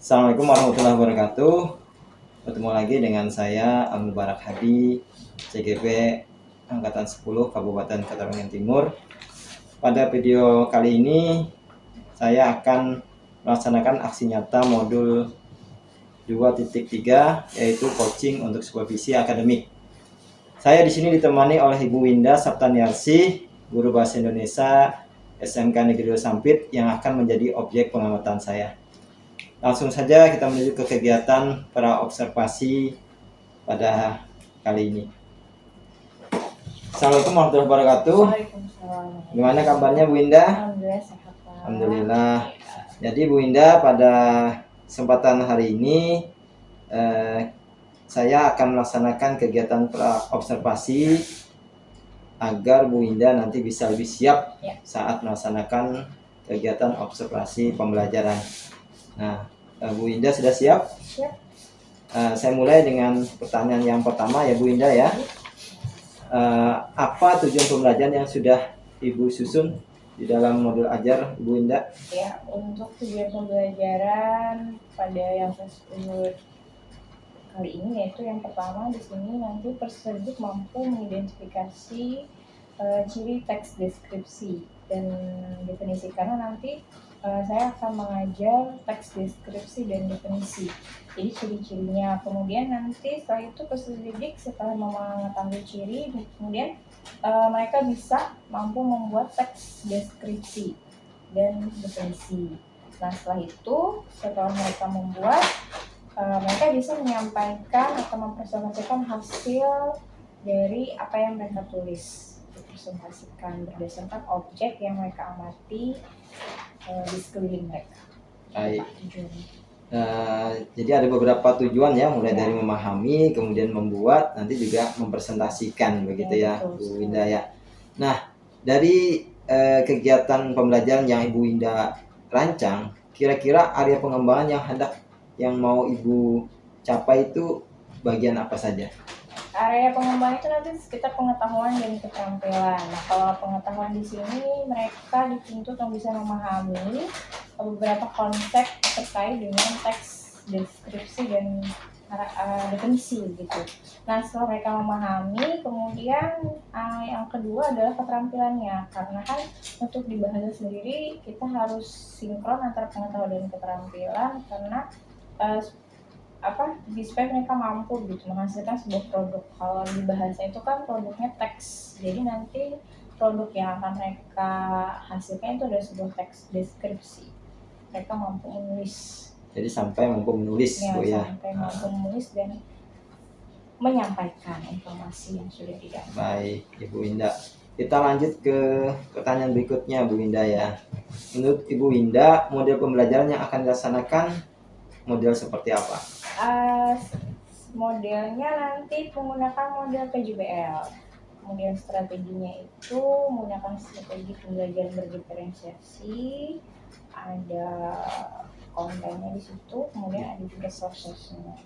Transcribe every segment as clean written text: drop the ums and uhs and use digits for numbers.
Assalamualaikum warahmatullahi wabarakatuh. Bertemu lagi dengan saya Al-Mubarak Hadi, CGP Angkatan 10 Kabupaten Kota Timur. Pada video kali ini saya akan melaksanakan aksi nyata modul 2.3 yaitu coaching untuk supervisi akademik. Saya di sini ditemani oleh Ibu Winda Saptaniarsi, guru bahasa Indonesia SMK Negeri 2 Sampit yang akan menjadi objek pengamatan saya. Langsung saja kita menuju ke kegiatan praobservasi pada kali ini. Assalamualaikum warahmatullahi wabarakatuh. Waalaikumsalam. Gimana kabarnya Bu Winda? Alhamdulillah sehat, Pak. Alhamdulillah. Jadi Bu Winda, pada kesempatan hari ini saya akan melaksanakan kegiatan praobservasi agar Bu Winda nanti bisa lebih siap saat melaksanakan kegiatan observasi pembelajaran. Nah, Bu Winda sudah siap? Siap. Saya mulai dengan pertanyaan yang pertama ya Bu Winda ya. Apa tujuan pembelajaran yang sudah Ibu susun di dalam modul ajar Bu Winda? Ya, untuk tujuan pembelajaran pada yang tersebut kali ini yaitu yang pertama di sini nanti peserta didik mampu mengidentifikasi ciri teks deskripsi dan definisi, karena nanti saya akan mengajar teks deskripsi dan definisi, jadi ciri-cirinya. Kemudian nanti setelah itu peserta didik setelah mengetahui ciri, kemudian mereka bisa mampu membuat teks deskripsi dan definisi. Nah, setelah itu setelah mereka membuat, mereka bisa menyampaikan atau mempresentasikan hasil dari apa yang mereka tulis, dipresentasikan berdasarkan objek yang mereka amati di sekeliling mereka. Baik. Jadi ada beberapa tujuan ya, mulai dari memahami, kemudian membuat, nanti juga mempresentasikan begitu ya Bu Winda ya. Nah, dari kegiatan pembelajaran yang Ibu Winda rancang, kira-kira area pengembangan yang mau Ibu capai itu bagian apa saja? Area pengembangan itu nanti sekitar pengetahuan dan keterampilan. Nah, kalau pengetahuan di sini mereka dituntut untuk bisa memahami beberapa konsep terkait dengan teks deskripsi dan definisi gitu. Nah, setelah mereka memahami, kemudian yang kedua adalah keterampilannya, karena kan untuk di bahasa sendiri kita harus sinkron antara pengetahuan dan keterampilan, karena supaya mereka mampu gitu menghasilkan sebuah produk. Kalau di bahasa itu kan produknya teks, jadi nanti produk yang akan mereka hasilkan itu adalah sebuah teks deskripsi. Mereka mampu menulis. Jadi sampai mampu menulis Bu ya. Sampai mampu menulis dan menyampaikan informasi yang sudah didapat. Baik, Ibu Winda. Kita lanjut ke pertanyaan berikutnya Bu Winda ya. Menurut Ibu Winda, model pembelajaran yang akan dilaksanakan model seperti apa? Modelnya nanti menggunakan model PJBL. Kemudian strateginya itu menggunakan strategi pembelajaran berdiferensiasi, ada kontennya di situ, kemudian ada juga sourcesnya.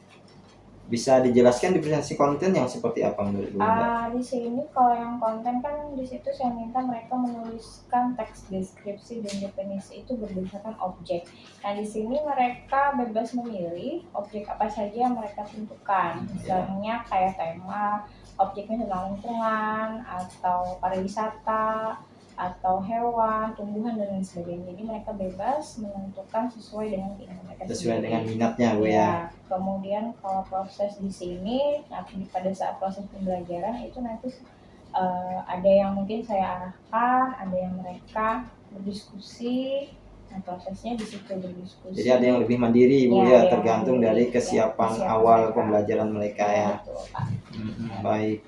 Bisa dijelaskan diferensiasi konten yang seperti apa menurut Bu Winda? Di sini kalau yang konten kan di situ saya minta mereka menuliskan teks deskripsi dan definisi itu berdasarkan objek. Nah, di sini mereka bebas memilih objek apa saja yang mereka tentukan. Misalnya kayak tema, objeknya tentang lingkungan atau pariwisata atau hewan, tumbuhan dan lain sebagainya. Jadi mereka bebas menentukan sesuai dengan keinginan mereka sendiri. Sesuai dengan minatnya Bu ya. Kemudian kalau proses di sini, pada saat proses pembelajaran itu nanti ada yang mungkin saya arahkan, ada yang mereka berdiskusi. Nah, prosesnya di situ berdiskusi. Jadi ada yang lebih mandiri Bu ya, tergantung dari kesiapan awal pembelajaran mereka ya. Betul, Pak. Baik.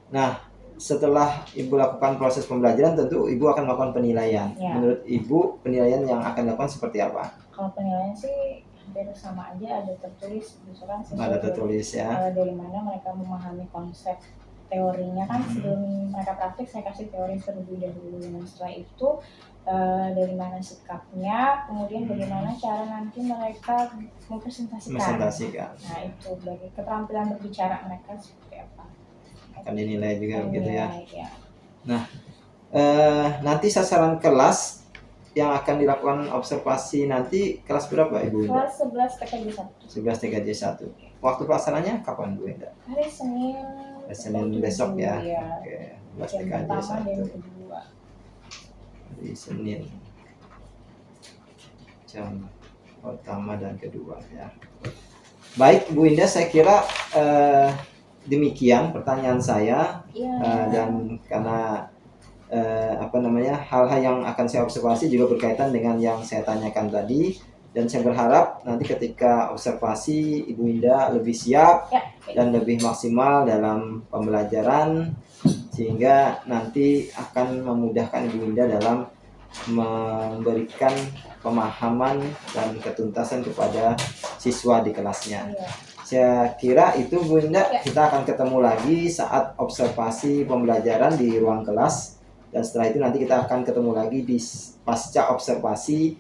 Nah, setelah Ibu lakukan proses pembelajaran, tentu Ibu akan melakukan penilaian. Menurut Ibu, penilaian yang akan dilakukan seperti apa? Kalau penilaian sih hampir sama aja, ada tertulis, misalkan dari mana mereka memahami konsep teorinya kan. Sebelum mereka praktik saya kasih teori terlebih dahulu. Dan setelah itu dari mana sikapnya, kemudian bagaimana cara nanti mereka mempresentasikan. Nah, itu bagi keterampilan berbicara mereka seperti apa akan dinilai juga begitu ya. Nah, nanti sasaran kelas yang akan dilakukan observasi nanti kelas berapa Ibu Winda? Kelas 11 TKJ 1. 11 TKJ 1. Waktu pelaksananya kapan Bu Winda? Hari Senin. Senin besok ya. Ya. Oke, 11 Yang TKJ pertama 1. dan kedua. Hari Senin. Jam pertama dan kedua ya. Baik Bu Indah, saya kira demikian pertanyaan saya. Ya. Dan karena hal-hal yang akan saya observasi juga berkaitan dengan yang saya tanyakan tadi, dan saya berharap nanti ketika observasi Ibu Indah lebih siap Ya. dan lebih maksimal dalam pembelajaran, sehingga nanti akan memudahkan Ibu Indah dalam memberikan pemahaman dan ketuntasan kepada siswa di kelasnya. Ya. Saya kira itu Bu Indah. Ya. Kita akan ketemu lagi saat observasi pembelajaran di ruang kelas, dan setelah itu nanti kita akan ketemu lagi di pasca observasi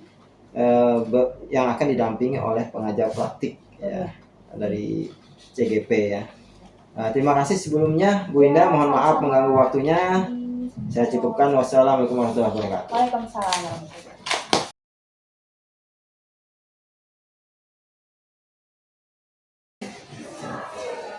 yang akan didampingi oleh pengajar praktik ya, dari CGP ya. Terima kasih sebelumnya Bu Indah, mohon maaf mengganggu waktunya. Saya cukupkan. Wassalamualaikum warahmatullahi wabarakatuh. Waalaikumsalam warahmatullahi wabarakatuh.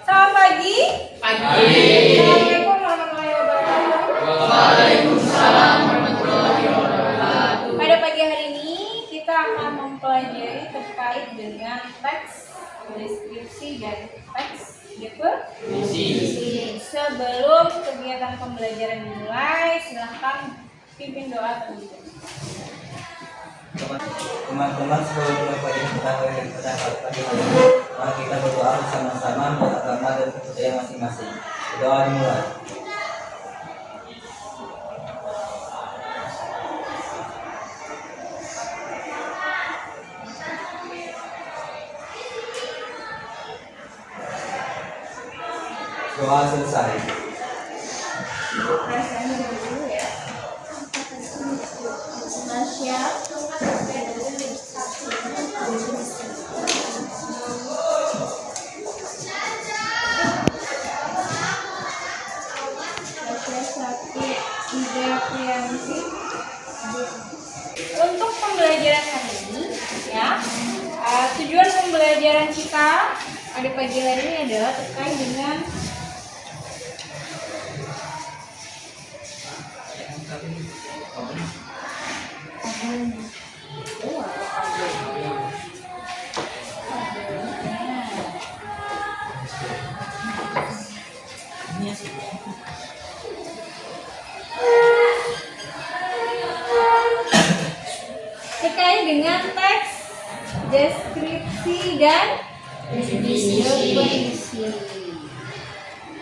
Selamat pagi. Assalamualaikum warahmatullahi wabarakatuh. Waalaikumsalam warahmatullahi wabarakatuh. Pada pagi hari ini kita akan mempelajari terkait dengan teks deskripsi dan teks definisi. Sebelum kegiatan pembelajaran dimulai, silahkan pimpin doa terlebih dahulu. Teman-teman, sebelum mengetahui pada pagi hari ini, mari kita berdoa bersama-sama menurut agama dan kepercayaan masing-masing. Doa dimulai. Doa selesai. Perasaan dulu ya. Nasya. Untuk pembelajaran hari ini ya, tujuan pembelajaran kita pada pagi hari ini adalah terkait dengan teks deskripsi dan definisi.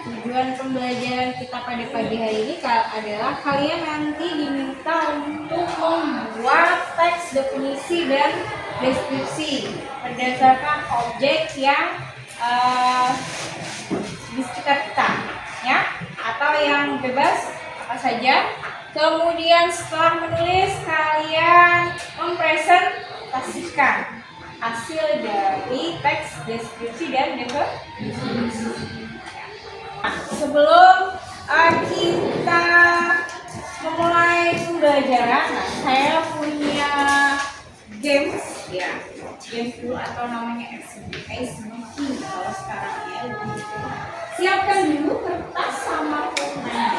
Tujuan pembelajaran kita pada pagi hari ini adalah kalian nanti diminta untuk membuat teks definisi dan deskripsi berdasarkan objek yang di sekitar kita, ya, atau yang bebas apa saja. Kemudian setelah menulis, kalian mempresentasikan hasil dari teks deskripsi dan definisi. Sebelum kita memulai pembelajaran, saya punya games ya, games dulu atau namanya activity kalau sekarang ya. Siapkan dulu kertas sama pulpen.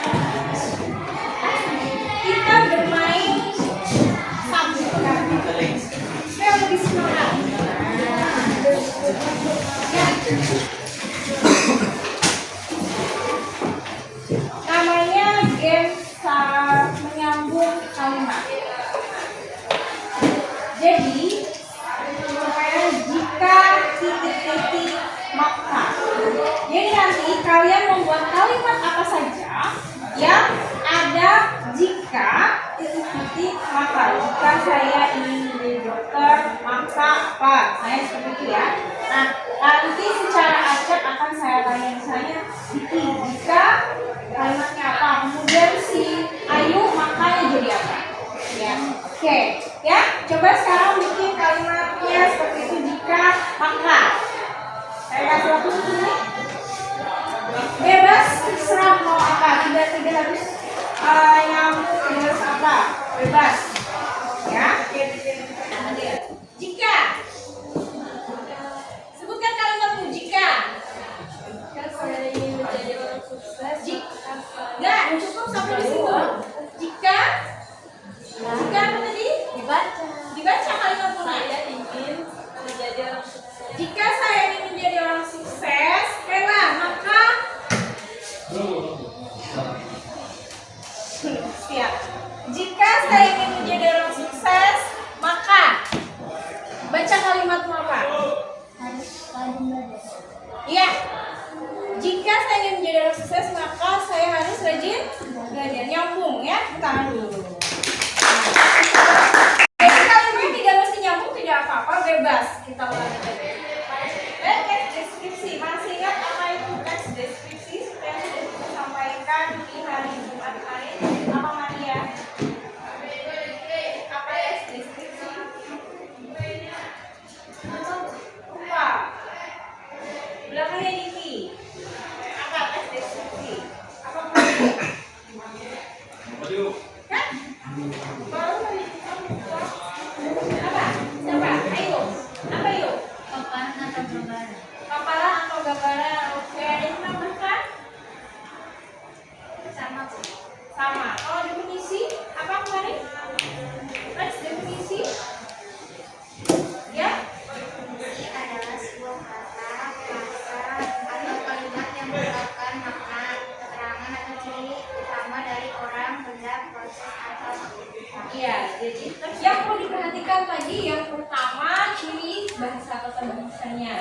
Kita bermain sabuk kartu. Saya lebih semangat. Ya. Namanya game menyambung kalimat. Jadi jika titik-titik maka. Jadi nanti kalian membuat kalimat apa saja yang ada jika titik-titik maka. Jika saya ingin menjadi dokter, maka apa? Saya seperti itu ya. Nah, nanti secara acak akan saya tanya misalnya, jika kalimatnya apa? Kemudian si Ayu makanya jadi apa? Ya, oke. Ya, coba sekarang bikin kalimatnya seperti itu, jika maka. Saya kasih waktu ini. Bebas, terserah mau apa. Tidak harus nyambung, tidak harus apa. Bebas. Ya. Jika. Sebutkan kalimatmu jika. Saya ingin menjadi orang sukses. Enggak, cukup sampai di situ. Jika apa tadi? Dibaca kalimatmu. Saya ingin menjadi orang sukses. Jika saya ingin menjadi orang sukses, rela, maka siap. Jika saya ingin menjadi orang sukses, maka baca kalimatmu apa? Harus rajin belajar. Iya. Jika saya ingin menjadi orang sukses, maka saya harus rajin belajar. Nyambung ya, tahan dulu. Jadi kalimat tidak mesti nyambung, tidak apa-apa, bebas. Kita ulangi tadi. Teks deskripsi. Masih ingat apa itu teks deskripsi yang sudah kita sampaikan di hari Jumat kemarin? Apa Maria? Apa teks deskripsi? Lupa. Belakangnya Diki. Apa teks deskripsi? Apa Maria? Kan? Baru tadi kita lupa. Apa? Siapa? Ayo. Apa yuk? Paparan atau gambaran? Paparan atau gambaran? Oke, ada yang menambahkan? Sama Bu. Sama. Kalau definisi, apa kemarin? Teks definisi? Ya? Ini adalah sebuah kata, frasa, atau kalimat yang merupakan makna, keterangan atau ciri utama dari orang, benda, proses, atau aktivitas. Iya, jadi yang perlu diperhatikan tadi yang pertama ciri bahasa atau bahasanya.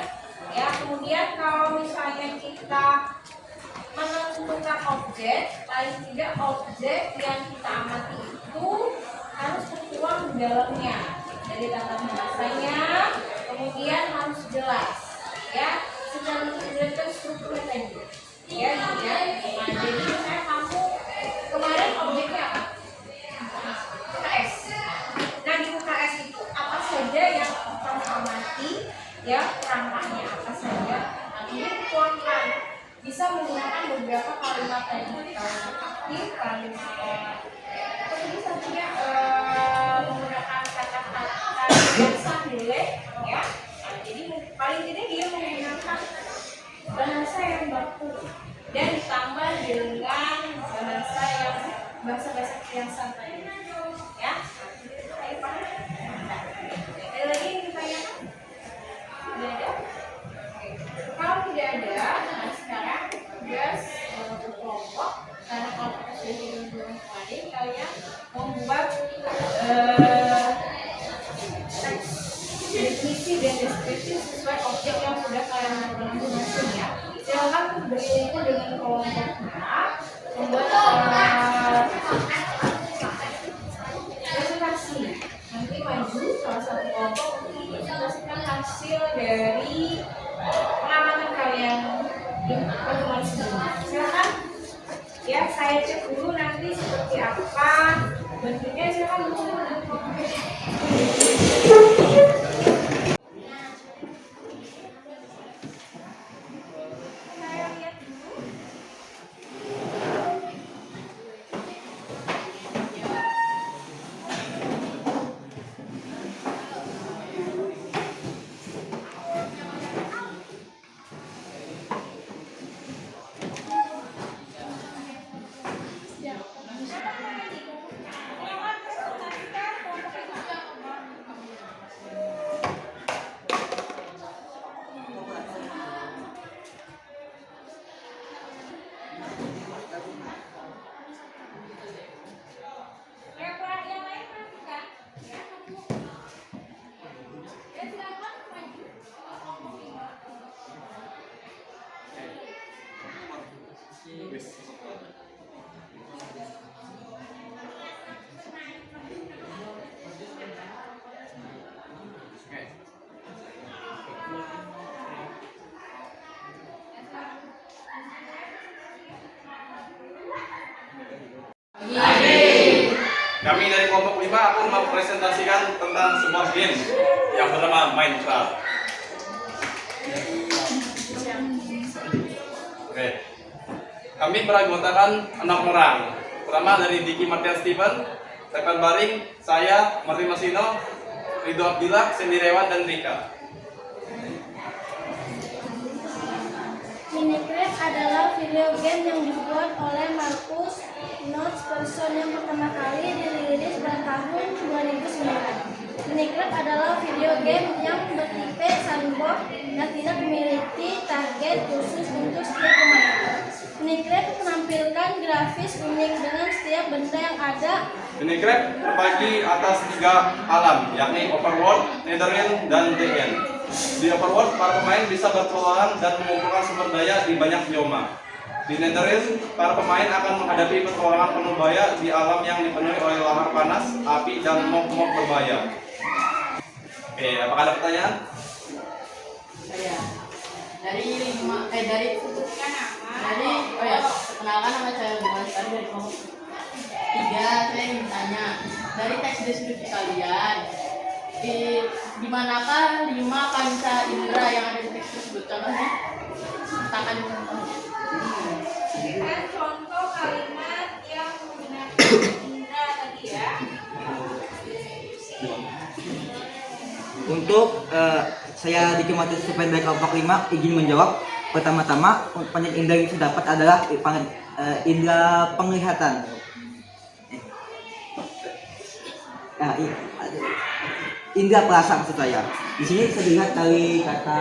Ya, kemudian kalau misalnya kita menentukan objek, paling tidak objek yang kita amati itu harus tertuang di dalamnya dari tata bahasanya, kemudian harus jelas, ya, secara berdasarkan strukturnya tadi. Ya, gitu ya. Nah, jadi misalnya kamu kemarin objeknya apa? UKS. Nah, di UKS itu apa saja yang kamu amati, ya, kerangkanya apa saja, nanti dituangkan. Bisa menggunakan beberapa kalimat tadi, kalimat aktif, kalimat atau bisa juga menggunakan kata-kata biasa boleh, ya. Nah, jadi paling tidak dia menggunakan bahasa yang baku dan ditambah dengan bahasa yang santai, ya. Ayo Pak. Ada lagi yang ditanyakan? Tidak ada? Oke. Kalau tidak ada, nah sekarang tugas berkelompok, karena kalau kita sudah hitung bulan kemarin, kalian membuat teks definisi dan deskripsi sesuai objek yang sudah kalian lakukan ya. Silakan berkumpul dengan kelompok kita, membuat presentasi. Nanti maju salah satu kelompok untuk mempresentasikan hasil dari pengamatan kalian di pertemuan sebelumnya. Silakan. Ya, saya cek dulu nanti seperti apa bentuknya. Silakan berkumpul. Saya lihat dulu. Yang lain perhatikan. Ya, ya silakan maju. Kami dari kelompok 5 akan mempresentasikan tentang sebuah game yang bernama Minecraft. Oke. Kami beranggotakan 6 orang. Pertama dari Diki Martian Steven, Rekan Baring, saya Martin Masino, Ridho Abdillah, Sendirewan, dan Rika. Minecraft adalah video game yang dibuat oleh Marcus Notes Persson yang pertama kali dirilis pada tahun 2009. Minecraft adalah video game yang bertipe sandbox dan tidak memiliki target khusus untuk setiap pemain. Minecraft menampilkan grafis unik dengan setiap benda yang ada. Minecraft terbagi atas 3 alam, yakni Overworld, Netherrealm, dan The End. Di Overworld, para pemain bisa berpetualang dan mengumpulkan sumber daya di banyak bioma. Di Netherrealm, para pemain akan menghadapi petualangan penuh bahaya di alam yang dipenuhi oleh lahar panas, api, dan mob-mob berbahaya. Oke, apakah ada pertanyaan? Saya perkenalkan nama saya Dimas tadi dari kelompok 3. Saya ingin bertanya, dari teks deskripsi kalian, di manakah 5 panca indera yang ada di teks tersebut? Contohnya, katakan Contoh kalimat yang menggunakan indra tadi ya. Untuk saya di Kematian Stipend dari kelompok 5 izin menjawab. Pertama-tama panca indera yang saya dapat adalah indera penglihatan. Indra perasa maksud saya. Di sini saya lihat dari kata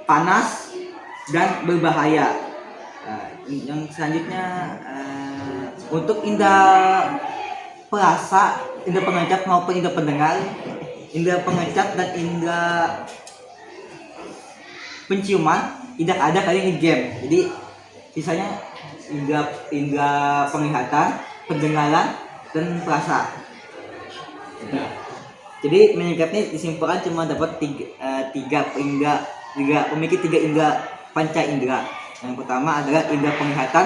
panas dan berbahaya. Yang selanjutnya untuk indra perasa, indra pengecap maupun indra pendengar, indra pengecap dan indra penciuman tidak ada kali ini game. Jadi sisanya indra penglihatan, pendengaran, dan perasa. Jadi Minecraft ini disimpulkan cuma dapat tiga indra, memiliki 3 indra panca indra. Yang pertama adalah indra penglihatan,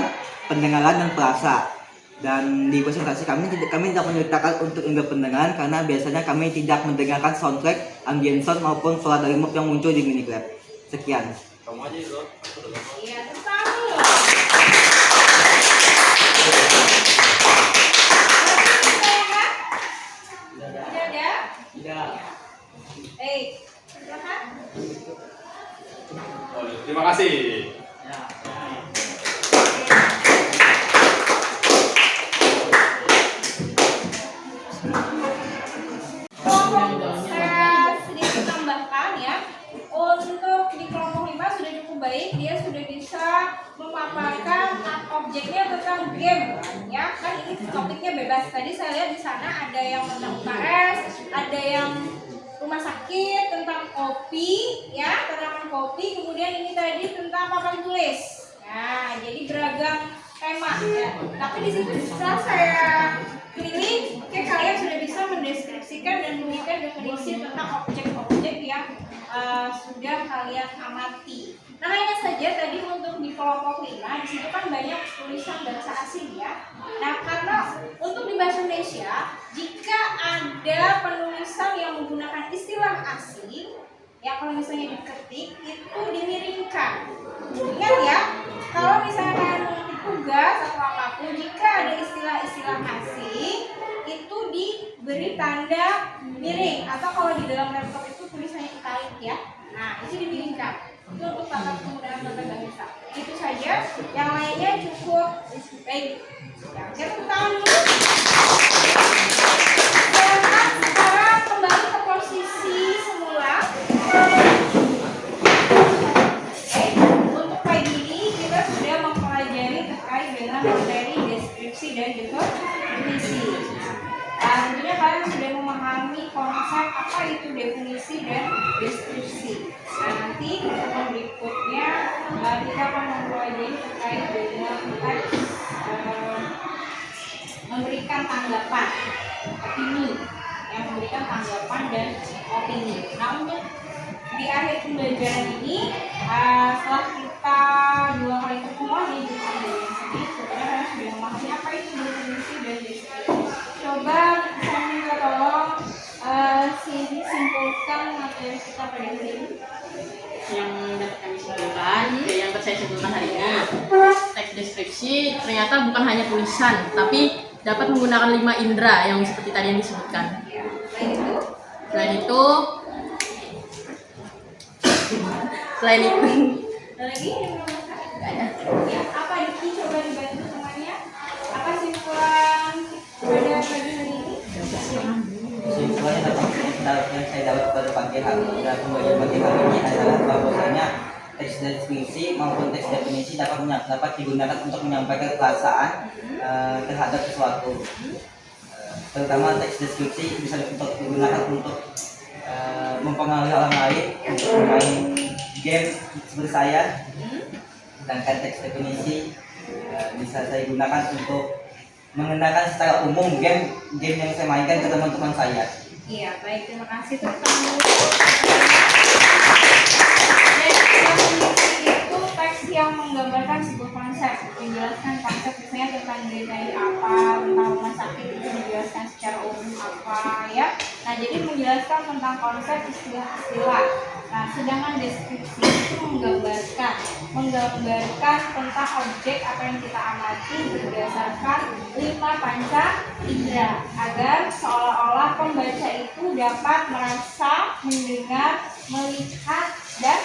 pendengaran, dan perasa. Dan di presentasi kami tidak menceritakan untuk indra pendengaran karena biasanya kami tidak mendengarkan soundtrack, ambient sound maupun suara dari mob yang muncul di Minecraft. Sekian. Kamu aja dulu. Iya, terus kamu. Tidak ada? Silakan. Oh, terima kasih. Saya sedikit tambahkan ya. Untuk di kelompok 5 sudah cukup baik, dia sudah bisa memaparkan objeknya tentang game ya. Kan ini topiknya bebas. Tadi saya lihat di sana ada yang tentang UKS, ada yang rumah sakit, tentang kopi ya, tanaman kopi, kemudian ini tadi tentang papan tulis. Nah, jadi beragam tema ya. Tapi di situ bisa saya keliling, kalian sudah bisa mendeskripsikan dan memberikan definisi tentang objek-objek yang sudah kalian amati. Nah, hanya saja tadi untuk di kelompok 5 di situ kan banyak tulisan bahasa asing ya. Nah, karena untuk di bahasa Indonesia jika ada penulisan yang menggunakan istilah asing, ya kalau misalnya diketik itu dimiringkan. Ingat ya, kalau misalnya kalian mengetik tugas atau apapun, jika ada istilah-istilah asing itu diberi tanda miring, atau kalau di dalam laptop itu tulisannya italic ya. Nah, itu dimiringkan. Itu untuk tata penggunaan tata bahasa. Itu saja. Yang lainnya cukup baik. Ya, kita tepuk tangan dulu. Silakan sekarang kembali ke posisi semula. Untuk pagi ini kita sudah mempelajari terkait dengan materi deskripsi dan juga definisi. Tentunya kalian sudah memahami konsep apa itu definisi dan deskripsi. Nah, nanti pertemuan berikutnya kita akan mempelajari terkait dengan teks memberikan tanggapan, opini, yang memberikan tanggapan dan opini. Nah, untuk di akhir pembelajaran ini, setelah kita 2 kali pertemuan di jurusan ini, sebenarnya sudah memahami apa itu definisi dan deskripsi. Coba saya minta tolong sini simpulkan materi kita pada hari ini. yang dapat kami simpulkan, yang dapat saya simpulkan hari ini, teks deskripsi ternyata bukan hanya tulisan, tapi dapat menggunakan 5 indera yang seperti tadi yang disebutkan. Selain itu, selain itu, Ada lagi yang belum masak? nggak ada. Ya, apa Diki coba dibantu semuanya? Apa simpulan pada pagi hari ini? Kesimpulannya yang saya dapat pada pagi hari dan pembelajaran pagi hari ini adalah bahwasanya teks deskripsi maupun teks definisi dapat digunakan untuk menyampaikan perasaan terhadap sesuatu. Terutama teks deskripsi bisa digunakan untuk mempengaruhi orang lain untuk bermain game seperti saya. Sedangkan teks definisi bisa saya gunakan untuk mengenalkan secara umum game yang saya mainkan ke teman-teman saya. Iya, baik, terima kasih tepuk tangan dulu. Teks definisi itu teks yang menggambarkan sebuah konsep, menjelaskan konsep misalnya tentang diri apa, tentang rumah sakit itu dijelaskan secara umum apa ya. Nah, jadi menjelaskan tentang konsep istilah-istilah. Nah, sedangkan deskripsi itu menggambarkan tentang objek apa yang kita amati berdasarkan 5 panca indera agar seolah-olah pembaca itu dapat merasa, mendengar, melihat dan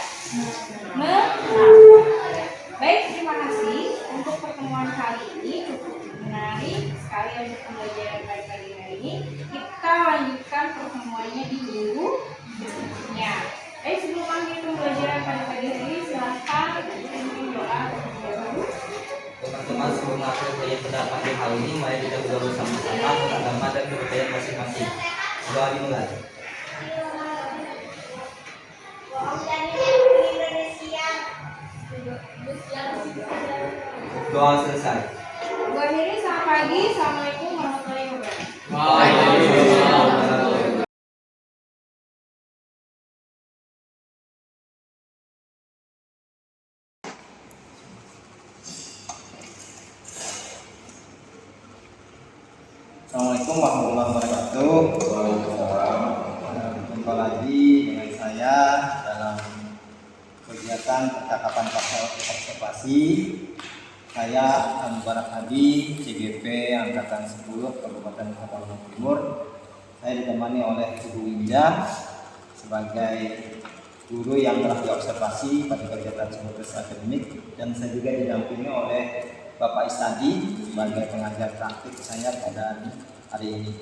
mengenal. Baik, terima kasih untuk pertemuan kali ini cukup menarik sekali untuk pembelajaran pada pagi hari ini. Kita lanjutkan pertemuannya di minggu berikutnya. Sebelum akhir pembelajaran pada pagi hari ini, silakan memimpin doa terlebih dahulu. Teman-teman, sebelum akhir saya pada pagi hari ini, mari kita berdoa bersama-sama untuk agama dan kepercayaan masing-masing. Doa dimulai. Doa selesai. Bu akhiri, selamat pagi. Assalamualaikum warahmatullahi wabarakatuh. Assalamualaikum warahmatullahi wabarakatuh. Jumpa lagi dengan saya dalam kegiatan percakapan pasca observasi. Saya Mubarak Hadi, CGP Angkatan 10 Kabupaten Kota Timur. Saya ditemani oleh Ibu Winda sebagai guru yang telah diobservasi pada kegiatan simulasi akademik, dan saya juga didampingi oleh Bapak Istadi sebagai pengajar praktik saya pada hari ini.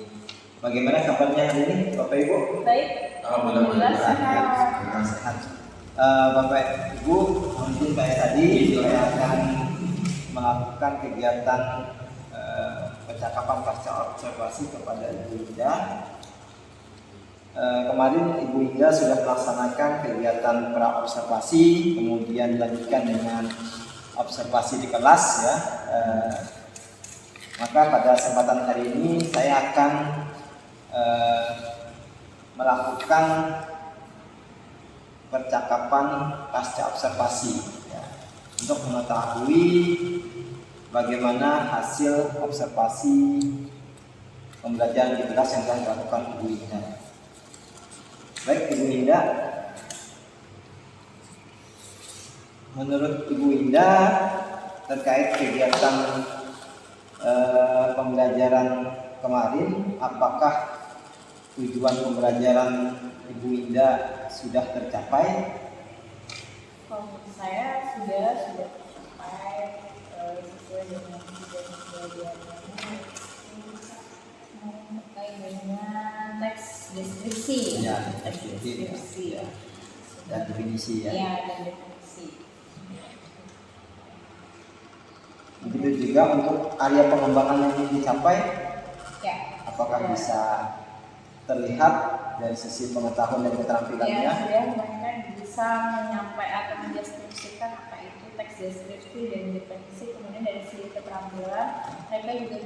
Bagaimana kabarnya hari ini, Bapak Ibu? Baik. Alhamdulillah sehat. Bapak Ibu, mungkin kayak tadi saya akan melakukan kegiatan percakapan pasca observasi kepada Ibu Winda. Kemarin Ibu Winda sudah melaksanakan kegiatan pra observasi, kemudian dilanjutkan dengan observasi di kelas ya. Maka pada kesempatan hari ini saya akan melakukan percakapan pasca observasi ya, untuk mengetahui bagaimana hasil observasi pembelajaran di kelas yang telah dilakukan Ibu Winda. Baik Ibu Winda, menurut Ibu Winda terkait kegiatan pembelajaran kemarin, apakah tujuan pembelajaran Ibu Winda sudah tercapai? Kalau menurut saya sudah tercapai sesuai dengan tujuan pembelajarannya terkait dengan teks deskripsi. Ya, teks deskripsi ya. Dan definisi ya. Iya, dan definisi. Begitu juga untuk area pengembangan yang ingin dicapai, Ya. apakah bisa terlihat dari sisi pengetahuan dan keterampilannya? Ya, sudah mereka bisa menyampaikan atau mendeskripsikan apa itu teks deskripsi dan definisi. Kemudian dari sisi keterampilan mereka juga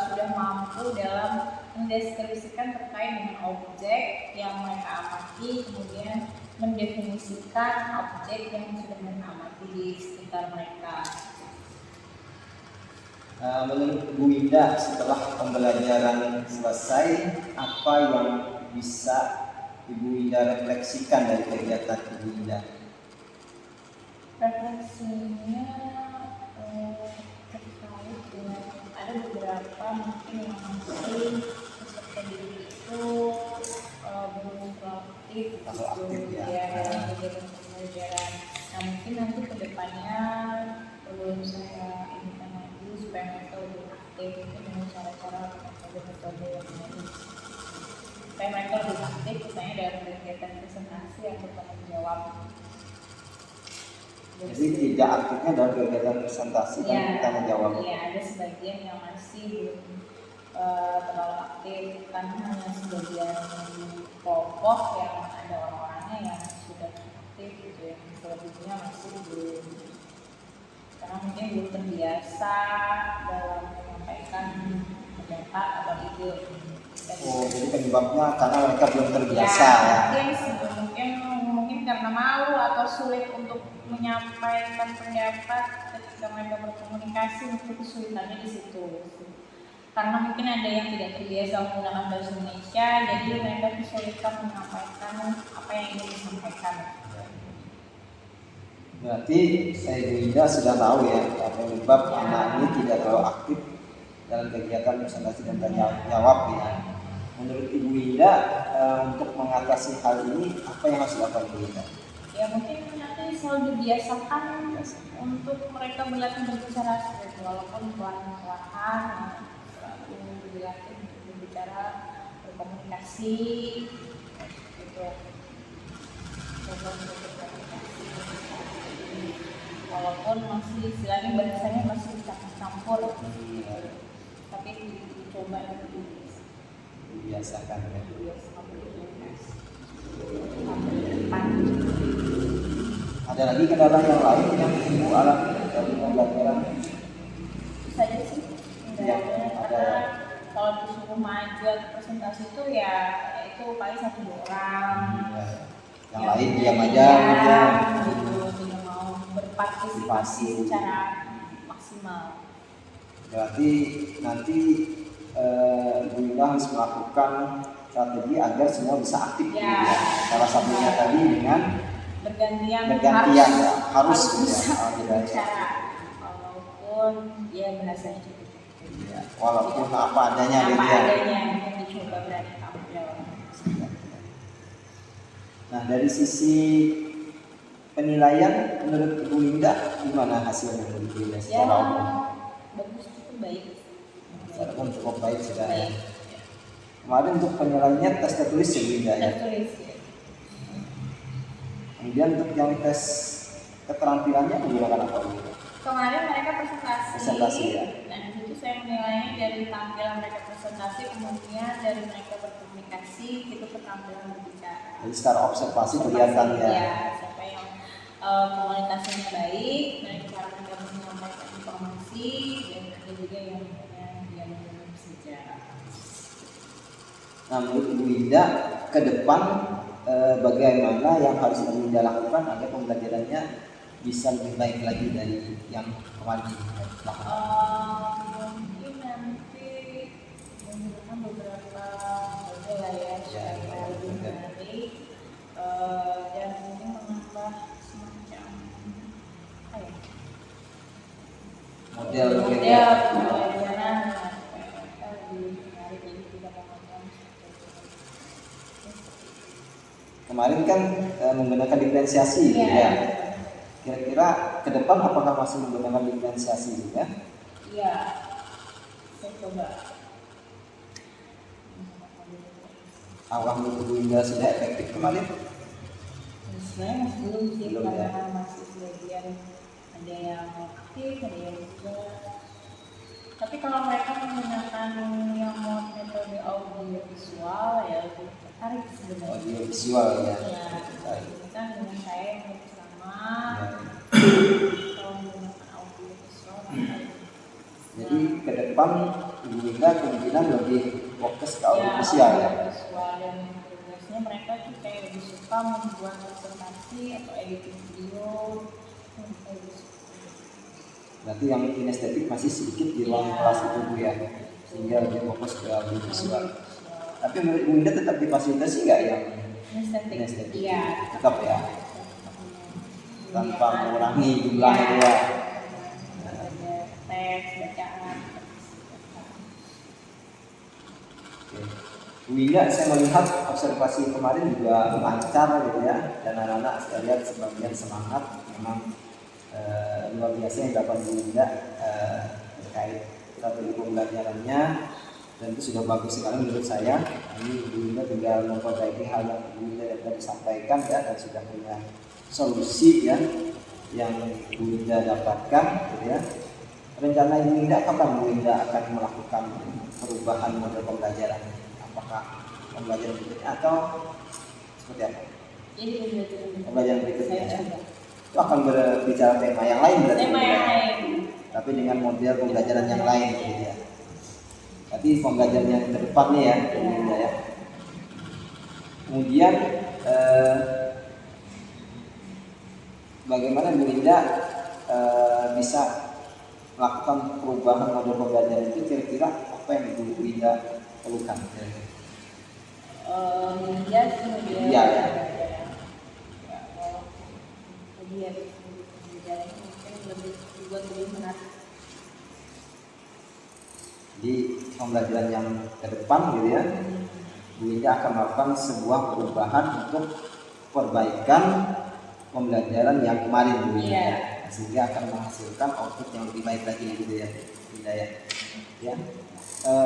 sudah mampu dalam mendeskripsikan terkait dengan objek yang mereka amati, kemudian mendefinisikan objek yang sudah mereka amati di sekitar mereka. Menurut Bu Winda, setelah pembelajaran selesai, apa yang bisa Ibu Winda refleksikan dari kegiatan Ibu Winda? Referensinya terkait dengan ada beberapa mungkin yang masih peserta didik itu belum aktif Terlalu aktif, ya. dalam kegiatan pembelajaran. Nah mungkin nanti kedepannya perlu saya inikan lagi supaya mereka lebih aktif itu dengan cara-cara metode-metode yang lain supaya mereka lebih aktif misalnya dalam kegiatan presentasi atau tanggung jawab. Jadi tidak aktifnya dalam kegiatan presentasi dan tanya jawab. Iya, ada sebagian yang masih belum terlalu aktif karena hanya sebagian kelompok yang ada orang-orangnya yang sudah aktif gitu ya, selebihnya masih belum karena mungkin belum terbiasa dalam menyampaikan pendapat atau ide. Oh, jadi penyebabnya karena mereka belum terbiasa ya. Mungkin karena malu atau sulit untuk menyampaikan pendapat ketika mereka berkomunikasi, mungkin kesulitannya di situ. Karena mungkin ada yang tidak terbiasa menggunakan bahasa Indonesia, jadi mereka kesulitan menyampaikan apa yang ingin disampaikan. Berarti saya Ibu Indah sudah tahu ya penyebab anak ini tidak terlalu aktif dalam kegiatan presentasi dan tanya jawab ya. Menurut Ibu Indah untuk mengatasi hal ini apa yang harus dilakukan Ibu Indah? Ya mungkin nanti selalu dibiasakan untuk mereka berlatih berbicara seperti itu, walaupun perlahan-lahan selalu dilatih untuk berbicara, berkomunikasi gitu. Walaupun masih istilahnya bahasanya masih campur-campur, tapi dicoba Dibiasakan ya. Ada lagi kendala yang lain yang Ibu alami dari pembelajaran? Saja sih. Ya, ada. Kalau disuruh maju atau presentasi itu ya itu paling 1-2 orang. Ya. Yang lain diam aja gitu. Tidak mau berpartisipasi secara maksimal. Berarti nanti Ibu Indah harus melakukan strategi agar semua bisa aktif. Ya. Gitu ya. Salah satunya tadi dengan Bergantian harus bisa ya, berbicara walaupun ya bahasanya cukup. ya, walaupun apa adanya Apa gitu ya. adanya yang dicoba berani tampil. Nah dari sisi penilaian menurut Ibu Indah gimana hasilnya dari Ibu Indah Ya secara umum? bagus, cukup baik. Secara umum cukup baik sudah ya. Baik. Kemarin untuk penilaiannya tes tertulis ya Bu Indah ya. Tertulis ya. Kemudian untuk yang tes keterampilannya menggunakan apa Bu? Kemarin mereka presentasi. Presentasi, ya. Nah di situ saya menilainya dari tampilan mereka presentasi, kemudian dari mereka berkomunikasi, itu keterampilan berbicara. Jadi secara observasi kelihatan ya. Ya, siapa yang komunikasinya baik, dan cara mereka menyampaikan informasi, dan ada juga yang dia berbicara. Nah menurut Ibu Indah ke depan bagaimana yang harus Ibu Indah lakukan agar pembelajarannya bisa lebih baik lagi dari yang kemarin dilakukan? Mungkin nanti menggunakan beberapa model lah ya supaya lebih menarik dan mungkin menambah semacam apa ya Model pembelajaran supaya mereka lebih menarik, jadi tidak monoton. Kemarin kan menggunakan diferensiasi Iya. ya. Kira-kira ke depan apakah masih menggunakan diferensiasi juga? Iya, saya coba. Awal menurut Ibu Indah sudah efektif kemarin? Sebenarnya masih belum sih, Belum, karena ya. masih sebagian ada yang aktif, ada yang tidak. Tapi kalau mereka menggunakan yang metode audio visual ya lebih tertarik sebenarnya. Audio visual ya. Ya, ini kan dengan saya yang bersama. Ya. Kalau menggunakan audio visual, Jadi ke depan Ibu Indah kemungkinan lebih fokus ke audio ya, visual ya. audio visual dan biasanya mereka tuh kayak lebih suka membuat presentasi atau editing video. Lebih suka. Berarti yang kinestetik masih sedikit di ruang Ya. kelas itu Bu ya, sehingga lebih fokus ke audio visual. Tapi menurut Ibu Indah tetap difasilitasi nggak yang kinestetik? Iya, Tetap ya, tanpa mengurangi jumlah Iya. itu ya. Ada teks, bacaan. Bu Ida, saya melihat observasi kemarin juga lancar gitu ya, dan anak-anak saya lihat sebagian semangat, memang luar biasa yang dapat Bu Ida terkait strategi pembelajarannya, dan itu sudah bagus sekali menurut saya. Ini Bu Ida tinggal memperbaiki hal yang Bu Ida tadi sampaikan ya, dan sudah punya solusi ya yang Bu Ida dapatkan gitu ya. Rencana Ibu Ida kapan Bu Ida akan melakukan perubahan model pembelajaran? Apakah pembelajaran berikutnya atau seperti apa? Jadi Pembelajaran berikutnya ya. Itu akan berbicara tema yang lain berarti. tema yang lain. Tapi dengan model pembelajaran yang lain gitu ya. Tapi pembelajaran yang ke depan nih ya, Bu Ida ya. Kemudian bagaimana Bu Ida bisa melakukan perubahan model pembelajaran itu, kira-kira apa yang Bu Ida perlukan? Media kemudian Iya, ya. media mungkin lebih dibuat lebih menarik. Di pembelajaran yang ke depan gitu ya, Bu Ida akan melakukan sebuah perubahan untuk perbaikan pembelajaran yang kemarin Bu Ida ya. Sehingga akan menghasilkan output yang lebih baik lagi gitu ya Bu Ida ya.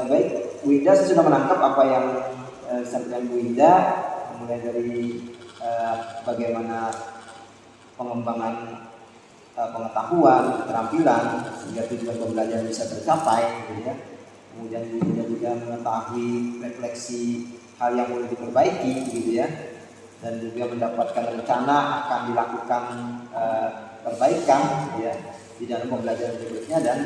Baik Bu Ida, saya sudah menangkap apa yang disampaikan Bu Ida, mulai dari bagaimana pengembangan pengetahuan, keterampilan sehingga tujuan pembelajaran bisa tercapai gitu ya. Kemudian Bu Ida juga mengetahui refleksi hal yang boleh diperbaiki gitu ya, dan juga mendapatkan rencana akan dilakukan perbaikan gitu ya di dalam pembelajaran berikutnya, dan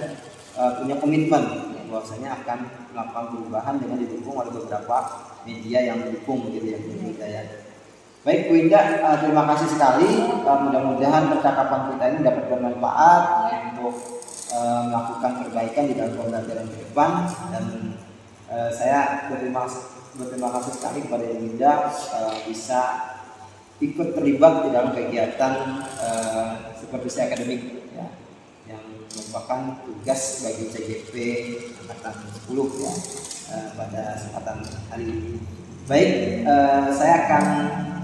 punya komitmen bahwasanya akan melakukan perubahan dengan didukung oleh beberapa media yang mendukung gitu ya Bu Ida ya. Baik Bu Ida, terima kasih sekali. Mudah-mudahan percakapan kita ini dapat bermanfaat untuk melakukan perbaikan di dalam pembelajaran ke depan, dan saya berterima kasih sekali kepada Bu Ida bisa ikut terlibat di dalam kegiatan supervisi akademik ya, yang merupakan tugas bagi CGP angkatan 10 ya pada kesempatan hari ini. Baik, saya akan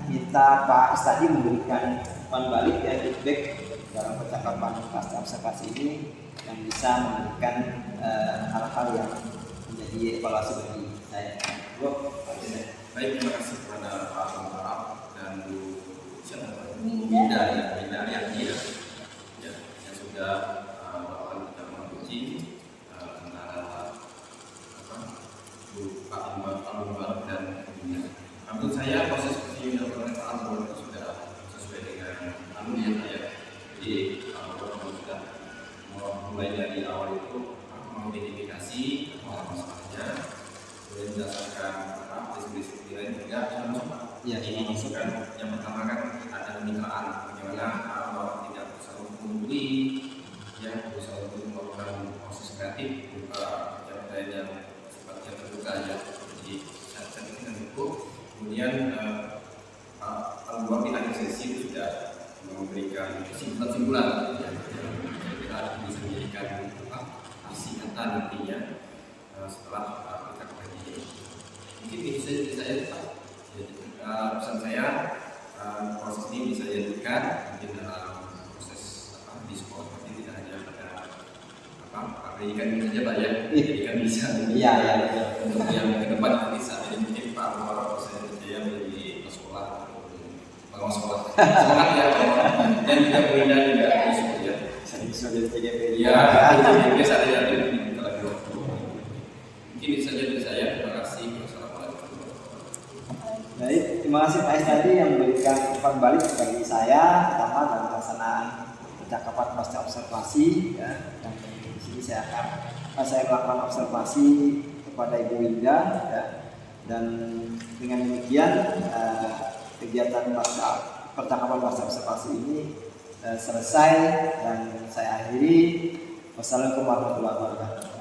minta Pak Istadi memberikan umpan balik ya, feedback dalam percakapan pasca observasi ini yang bisa memberikan hal-hal yang menjadi evaluasi bagi saya. Baik, terima kasih kepada Pak Araf dan Bu Minda. yang sudah melakukan pertemuan uji antara Pak Anwar dan Minda. Menurut saya proses uji yang dilakukan oleh Pak Anwar itu sudah sesuai dengan ya. Jadi Anwar sudah mulai dari awal itu mengidentifikasi masalahnya, kemudian berdasarkan diskusi lain juga Ya, ini masukkan yang pertama kan ada kemitraan, bagaimana bahwa tidak selalu mengungguli ya, berusaha untuk melakukan proses kreatif berupa cara yang sifatnya terbuka ya. Jadi saya dengan itu kemudian Pak di akhir sesi itu sudah memberikan kesimpulan ya, kita bisa menjadikan isi kata nantinya setelah kita kaji. Mungkin itu saya tetap pesan saya, proses ini bisa dilakukan mungkin dalam proses di sekolah, seperti tidak hanya pada pendidikan ini saja Pak ya, pendidikan bisa Iya. untuk yang ke depan nanti saat ini mungkin Pak Anwar saya percaya menjadi sekolah pengawas sekolah semangat ya, dan juga pendidikan juga ya. Saya bisa jadi CGP. Ya, biasa saja mungkin itu saja dari saya. Terima kasih. Wassalamualaikum. Baik, terima kasih Pak Istadi yang memberikan umpan balik bagi saya pertama dalam pelaksanaan percakapan pasca observasi ya. Dan di sini saya melakukan observasi kepada Ibu Ida ya. Dan dengan demikian kegiatan percakapan pasca observasi ini selesai dan saya akhiri. Wassalamualaikum warahmatullahi wabarakatuh.